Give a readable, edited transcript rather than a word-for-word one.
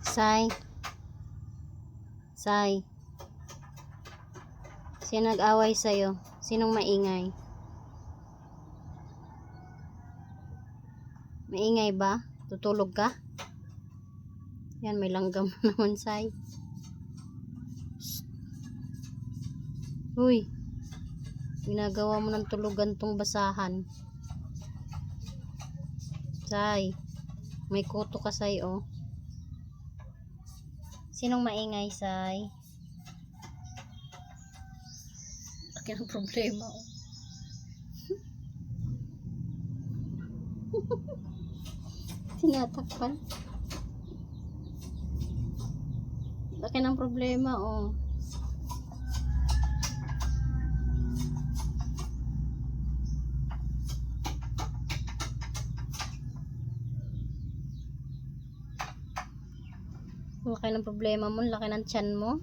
Sai. Sai. Sino nag-away sa'yo? Sinong maingay? Maingay ba? Tutulog ka? Yan, may langgam na naman, Sai. Uy, ginagawa mo ng tulugan tong basahan. Sai, may kuto ka, Sai, oh. Sinong maingay, Sai? Laki ng problema, oh. Tinatakpan. Laki ng problema, oh. Laki ng problema mo, laki ng tiyan mo.